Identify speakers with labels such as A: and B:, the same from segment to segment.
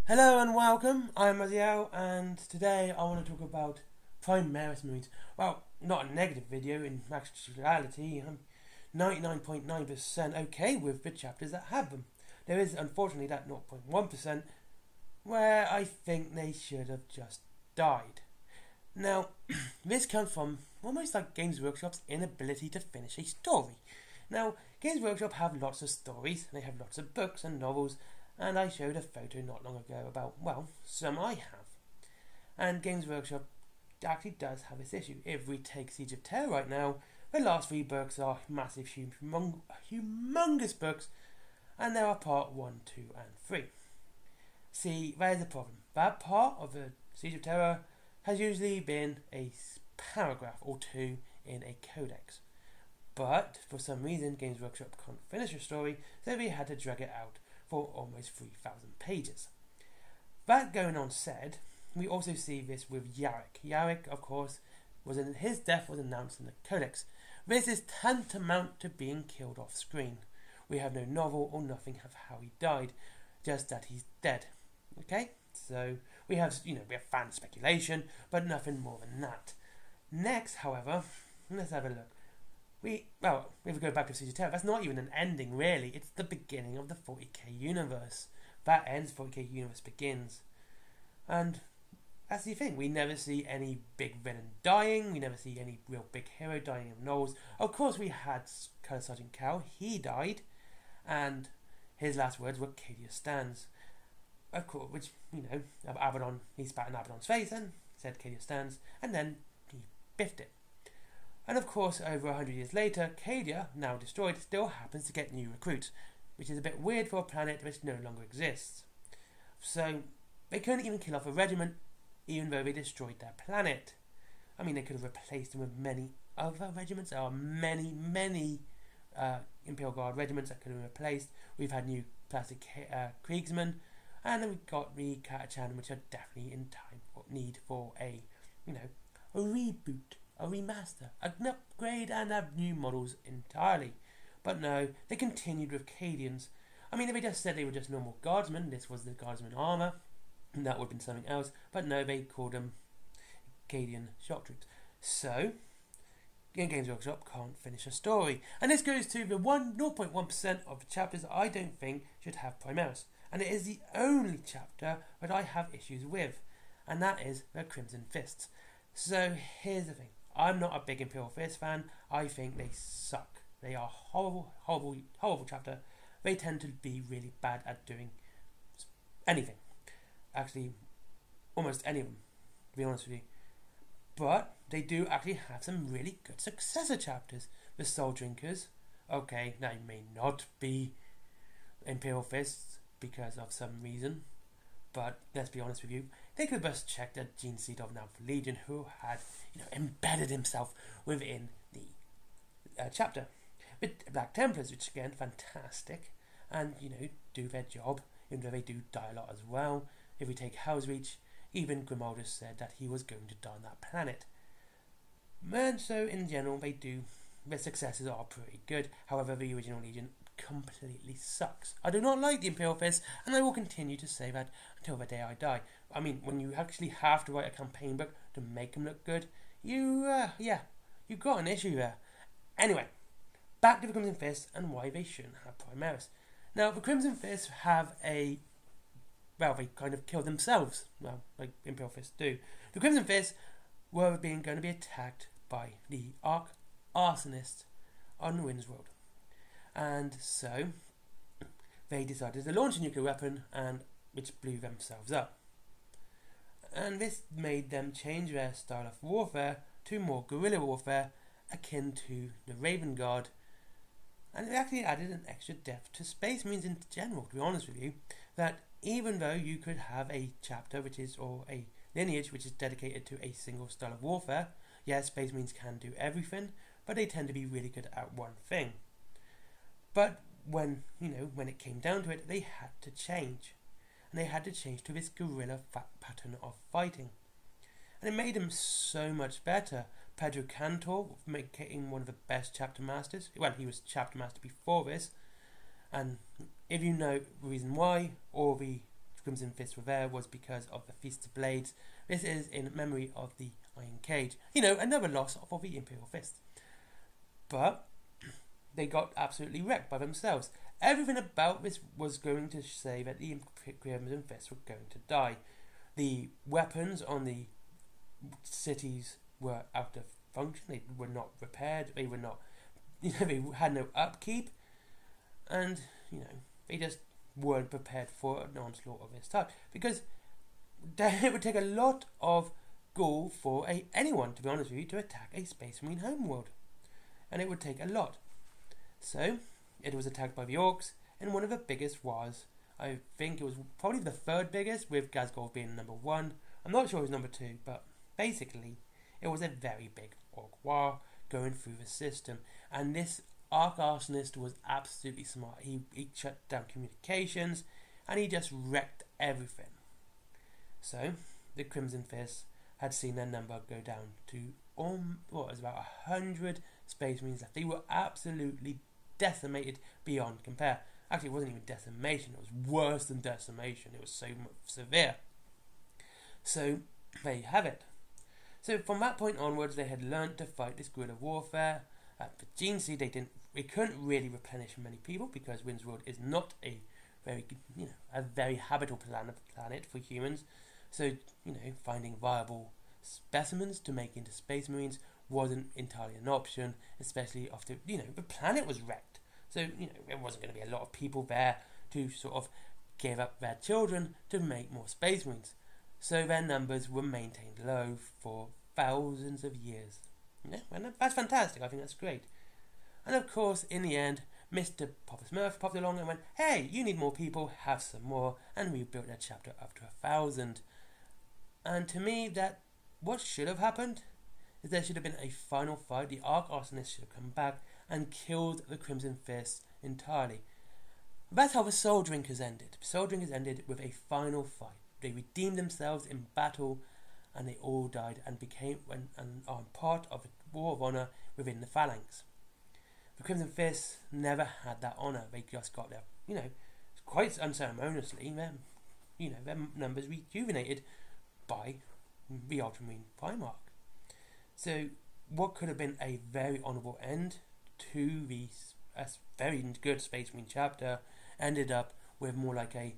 A: Hello and welcome, I'm Maziel, and today I want to talk about Primaris moons. Well, not a negative video, in actuality I'm 99.9% okay with the chapters that have them. There is unfortunately that 0.1% where I think they should have just died. Now, this comes from almost like Games Workshop's inability to finish a story. Now, Games Workshop have lots of stories, they have lots of books and novels, and I showed a photo not long ago about, well, some I have. And Games Workshop actually does have this issue. If we take Siege of Terror right now, the last 3 books are massive, humongous books, and there are part 1, 2 and 3. See, there's the problem. That part of the Siege of Terror has usually been a paragraph or 2 in a codex. But, for some reason, Games Workshop can't finish a story, so they had to drag it out for almost 3,000 pages. That going on said, we also see this with Yarrick. Yarrick, of course, his death was announced in the codex. This is tantamount to being killed off screen. We have no novel or nothing of how he died, just that he's dead. Okay, so we have fan speculation, but nothing more than that. Next, however, let's have a look. If we go back to Siege of Terror, that's not even an ending really, it's the beginning of the 40k universe. That ends, 40k universe begins. And that's the thing, we never see any big villain dying, we never see any real big hero dying of novels. Of course we had Colour Sergeant Cal, he died, and his last words were Cadia stands. Of course, which, Abaddon, he spat in Abaddon's face and said Cadia stands, and then he biffed it. And of course, over 100 years later, Cadia, now destroyed, still happens to get new recruits, which is a bit weird for a planet which no longer exists. So, they couldn't even kill off a regiment, even though they destroyed their planet. I mean, they could have replaced them with many other regiments. There are many Imperial Guard regiments that could have been replaced. We've had new plastic Kriegsmen, and then we've got the Catachan, which are definitely in time for need for a reboot. A remaster, an upgrade, and have new models entirely. But no, they continued with Cadians. I mean, if they just said they were just normal guardsmen, this was the guardsman armour, and that would have been something else. But no, they called them Cadian shock troops. So, Games Workshop can't finish a story. And this goes to the 0.1% of the chapters that I don't think should have Primaris. And it is the only chapter that I have issues with. And that is the Crimson Fists. So, here's the thing. I'm not a big Imperial Fist fan. I think they suck. They are horrible chapter. They tend to be really bad at doing anything. Actually, almost any of them, to be honest with you. But they do actually have some really good successor chapters. The Soul Drinkers. Okay, they may not be Imperial Fists because of some reason. But let's be honest with you, they could have just checked that Gene Seed of Now for Legion, who had embedded himself within the chapter. But Black Templars, which again, fantastic, and do their job, even though they do die a lot as well. If we take Hellsreach, even Grimaldus said that he was going to die on that planet. And so in general, their successes are pretty good. However, the original Legion completely sucks. I do not like the Imperial Fist, and I will continue to say that until the day I die. I mean, when you actually have to write a campaign book to make them look good, you've got an issue there. Anyway, back to the Crimson Fist and why they shouldn't have Primaris. Now, the Crimson Fists have they kind of kill themselves, like Imperial Fists do. The Crimson Fists were going to be attacked by the Arsonists on Windsworld. And so, they decided to launch a nuclear weapon, which blew themselves up. And this made them change their style of warfare to more guerrilla warfare, akin to the Raven Guard. And it actually added an extra depth to Space Marines in general, to be honest with you, that even though you could have a chapter or a lineage which is dedicated to a single style of warfare, yes, Space Marines can do everything, but they tend to be really good at one thing. But when it came down to it, they had to change. And they had to change to this guerrilla pattern of fighting. And it made them so much better. Pedro Cantor, making one of the best chapter masters. Well, he was chapter master before this. And if you know the reason why, or the Crimson Fists were there was because of the Feast of Blades. This is in memory of the Iron Cage. You know, another loss for the Imperial Fist. But they got absolutely wrecked by themselves. Everything about this was going to say that the Crimson Fists were going to die. The weapons on the cities were out of function. They were not repaired. They were not, they had no upkeep, and they just weren't prepared for an onslaught of this type, because it would take a lot of gall for anyone, to be honest with you, to attack a Space Marine homeworld, and it would take a lot. So it was attacked by the Orcs in one of the biggest wars. I think it was probably the third biggest, with Ghazghkull being number 1. I'm not sure it was number 2, but basically it was a very big Orc war going through the system, and this Arc Arsonist was absolutely smart. He shut down communications, and he just wrecked everything. So the Crimson Fists had seen their number go down to what was about 100 Space Marines left. They were absolutely decimated beyond compare. Actually, it wasn't even decimation, it was worse than decimation. It was so severe. So there you have it. So from that point onwards, they had learnt to fight this guerrilla warfare. For Genesi, they couldn't really replenish many people, because Windsworld is not a very habitable planet for humans. So finding viable specimens to make into Space Marines wasn't entirely an option, especially after the planet was wrecked. So there wasn't going to be a lot of people there to sort of give up their children to make more Space Marines. So their numbers were maintained low for thousands of years. Yeah, and that's fantastic. I think that's great. And of course, in the end, Mr. Papa Smurf popped along and went, "Hey, you need more people, have some more," and we built that chapter up to 1,000. And to me, that what should have happened is there should have been a final fight. The Arc Arsonist should have come back and killed the Crimson Fists entirely. That's how the Soul Drinkers ended. The Soul Drinkers ended with a final fight. They redeemed themselves in battle, and they all died and are part of a war of honour within the Phalanx. The Crimson Fists never had that honour. They just got their, quite unceremoniously, their numbers rejuvenated by the Ultramarine Primarch. So what could have been a very honourable end to the very good Space Marine chapter ended up with more like a,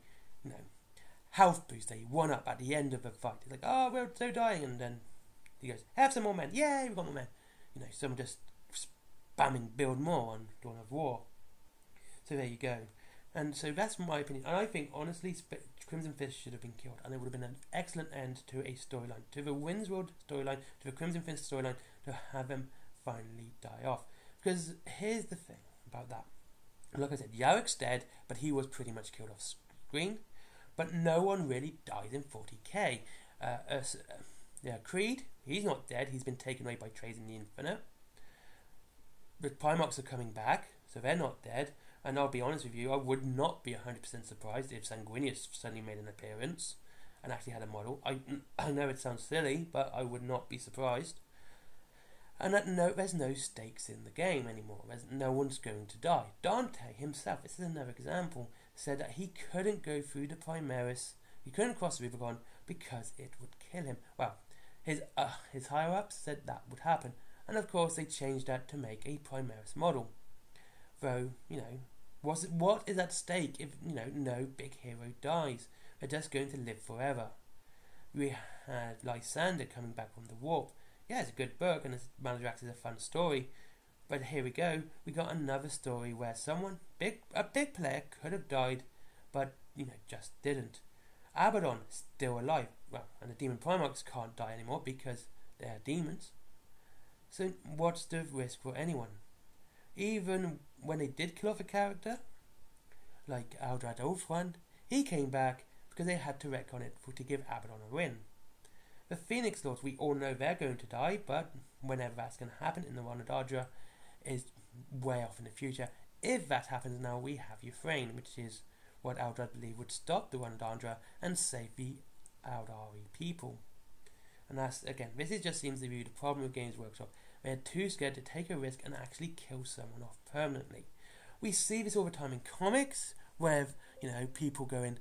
A: health boost. They won up at the end of the fight. It's like, "Oh, we're so dying," and then he goes, "Have some more men." "Yay, we've got more men." Some just spamming build more on Dawn of War. So there you go. And so that's my opinion. And I think, honestly, Crimson Fist should have been killed, and it would have been an excellent end to a storyline, to the Windsworld storyline, to the Crimson Fist storyline, to have them finally die off. Because here's the thing about that. Like I said, Yarek's dead, but he was pretty much killed off screen. But no one really dies in 40k. Creed, he's not dead. He's been taken away by Trays in the Infinite. The Primarchs are coming back, so they're not dead. And I'll be honest with you, I would not be 100% surprised if Sanguinius suddenly made an appearance and actually had a model. I know it sounds silly, but I would not be surprised. And there's no stakes in the game anymore. No one's going to die. Dante himself, this is another example, said that he couldn't go through the Primaris, he couldn't cross the Rubicon because it would kill him. Well, his higher-ups said that would happen, and of course they changed that to make a Primaris model. Though, what is at stake if, no big hero dies? They're just going to live forever. We had Lysander coming back from the warp. Yeah, it's a good book, and Maladrax is a fun story. But here we go. We got another story where a big player could have died, but, just didn't. Abaddon, still alive. Well, and the Demon Primarchs can't die anymore because they're demons. So what's the risk for anyone? Even when they did kill off a character, like Aldrad Ulfrand, he came back because they had to retcon it to give Abaddon a win. The Phoenix Lords, we all know they're going to die, but whenever that's going to happen in the Wanadadra is way off in the future. If that happens now, we have Euphrain, which is what Aldrad believed would stop the Wanadadra and save the Aldari people. And that's, again, this just seems to be the problem with Games Workshop. They're too scared to take a risk and actually kill someone off permanently. We see this all the time in comics, where, people going,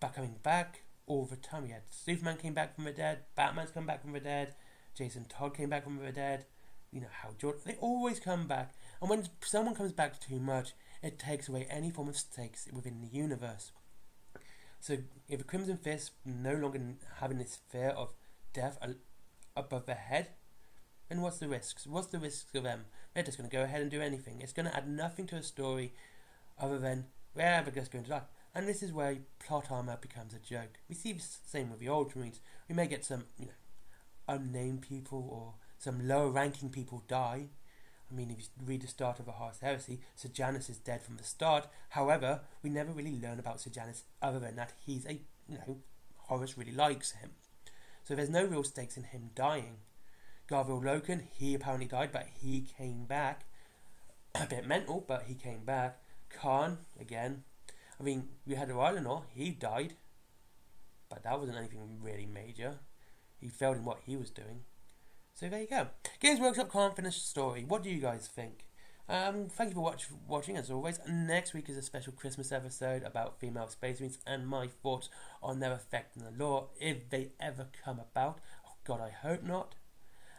A: coming back all the time. We had Superman came back from the dead, Batman's come back from the dead, Jason Todd came back from the dead, you know, Hal Jordan, they always come back. And when someone comes back too much, it takes away any form of stakes within the universe. So if the Crimson Fist no longer having this fear of death above their head, then what's the risks? What's the risks of them? They're just going to go ahead and do anything. It's going to add nothing to a story other than they're just going to die. And this is where plot armor becomes a joke. We see the same with the Ultramarines. We may get some, you know, unnamed people or some lower ranking people die. I mean, if you read the start of the Horus Heresy, Sejanus is dead from the start. However, we never really learn about Sejanus other than that he's a, you know, Horus really likes him. So there's no real stakes in him dying. Garville Loken, he apparently died, but he came back. A bit mental, but he came back. Khan, again. I mean, we had Rylanor, he died. But that wasn't anything really major. He failed in what he was doing. So there you go. Games Workshop can't finish the story. What do you guys think? Thank you for watching as always. Next week is a special Christmas episode about female space marines and my thoughts on their effect in the lore, if they ever come about. Oh God, I hope not.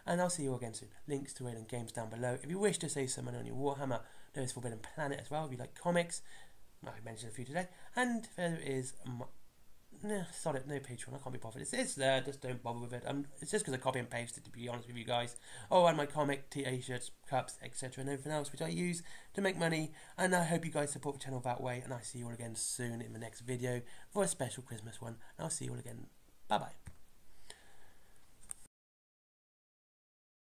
A: And I'll see you again soon. Links to Wayland Games down below. If you wish to save some money on your Warhammer, there is Forbidden Planet as well. If you like comics, I mentioned a few today. And there is no Patreon. I can't be bothered. It's there. Just don't bother with it. It's just because I copy and paste it, to be honest with you guys. Oh, and my comic, t-shirts, cups, etc., and everything else which I use to make money. And I hope you guys support the channel that way. And I'll see you all again soon in the next video for a special Christmas one. And I'll see you all again. Bye bye.